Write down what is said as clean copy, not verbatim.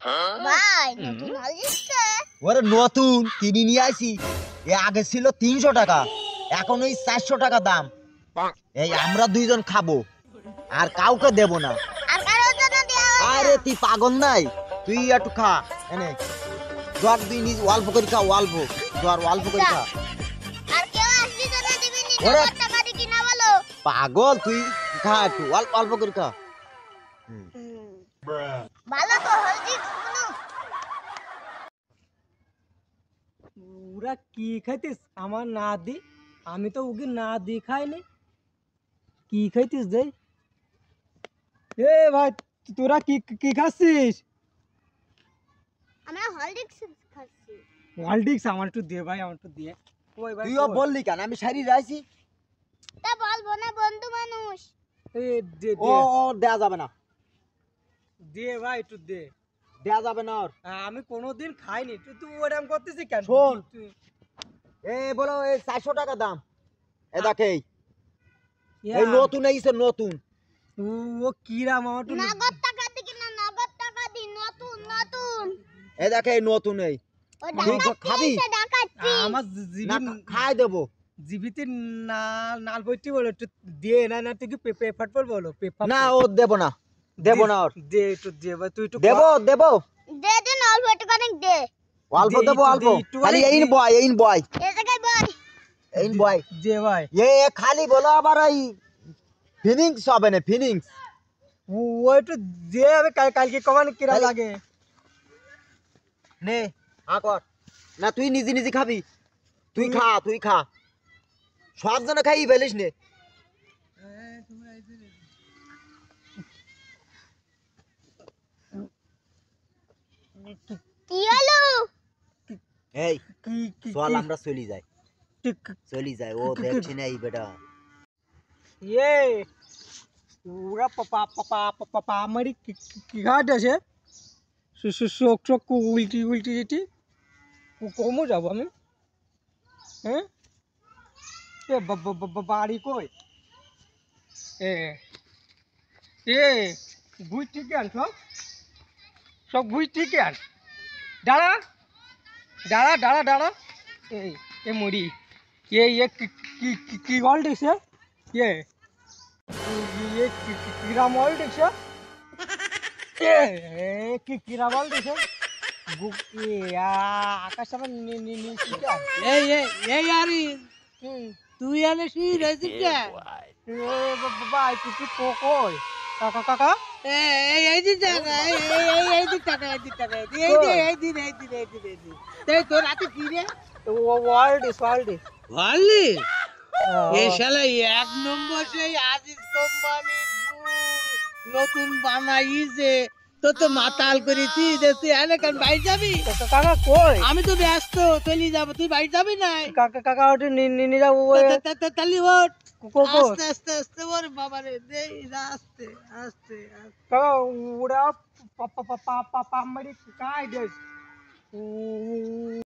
ভাই নতুন হলিস্টে ওরে নতুন কিনে নিয়ে আসি। এ আগে ছিল 300 টাকা, এখন ওই 400 টাকা দাম। এই আমরা দুইজন খাবো, আর কাউকে দেব না। আর কারোর জন্য দেওয়া হবে না। আরে তুই পাগল নাই, তুই একটু খা। এনে জ্বর তুই নিজ অল্প করে খা, অল্প জ্বর অল্প করে খা। আর কেউ আসবি তো না দিবি নি, ওরে নগদ টাকা দিয়ে কিনা বলো। পাগল তুই, খা একটু অল্প অল্প করে খা। ভালো তো হলজিক্স শুনো। ওরা কি খাইতিস আমার না দি? আমি তো ওকে না দি খাইনি। কি খাইতিস দেই? এ ভাই তোরা কি কি খাচ্ছিস? আমরা হলজিক্স খাচ্ছি। ওয়ালডিক্স আমার একটু দে ভাই, আমার একটু দিয়ে। ওই ভাই তুইও বললি কেন আমি শাড়ি রাইছি? তা বলবো না, বন্ধু মানুষ। এ দে ও দে ও দেয়া যাবে না, দে ভাই একটু দে। দেয়া যাবে না ওর। আমি কোনোদিন খাইনি, তুই তুই ওরকম করতেছিস কেন? শোন। তুই- এ বলো এই 400 টাকা দাম। এ দেখ এই ইয়া, নতুন এইছে নতুন। ও কিরাম আমার একটু নগদ টাকা দিয়ে কিনা, নগদ টাকা দি, নতুন নতুন। এ দেখ এই নতুন এই। ওই তুই ডাকাতি খাবি? এসে ডাকাতি। আমার না জিবি খাই দেবো। জিবিতে নাল বইটি বলো একটু দে। না তুই কি পেপার পর বলো পেপার না ও দেব না, দেব না ওর। দে একটু দে ভাই, তুই একটু দেব দেব দে দিন অল্প টাকা দে। অল্প দে, দেব একটু অল্প। দে, একটু খালি অনেক এইন দে। বয় এইন বয় এই জায়গায় বল। এইন বয়। দে ভাই। এ খালি বলো আবার এই ফিলিংস হবে না, ফিলিংস। ও একটু দে, আমি কালকে কমানে কিরা তাহলে- লাগে। নে আকর না, তুই নিজে নিজে খাবি। তুই খা, তুই খা, সব জন খাই ফেলিস নে। কি হলো? এই কি কি চল আমরা চলি যাই, কি- চলি যাই। ও কি- দেখছি না এই বেটা। ये पूरा पपा पपा पपा हमारी की घाट আছে শোক শোক উল্টি উল্টি যেটি কমও যাবো আমি। হ্যাঁ এ বাড়ি কই? এ এ বুঝ ঠিক আন সব, সব বুঝ ঠিক আন। দাঁড়া দাঁড়া দাঁড়া দাঁড়া। এই এ মরি ये কি গল দিছে? ये कीड़ा मॉल देखा? कीड़ा मॉल देखा? आकाश में यारी तू याने सी रही क्या? बाबा किसी कोई काका काका এই তো রাতে কি রে? ওয়ার্ল্ড ওয়ার্ল্ড এই শালা এক নম্বর সেই আজিজ কোম্পানির নতুন বানাইছে তো তো মাতাল করেছি যে তুই এনে কেন বাইরে যাবি? কাকা কই? আমি তো ব্যস্ত, চলে যাব। তুই বাইরে যাবি না? কাকা কাকা ওটা নিয়ে যাবো। তাহলে ওঠ আস্তে আস্তে আস্তে। ওর বাবা রে দে আস্তে আস্তে কাকা ওরা পাপা পাপা পাপা আমারে কাই দেশ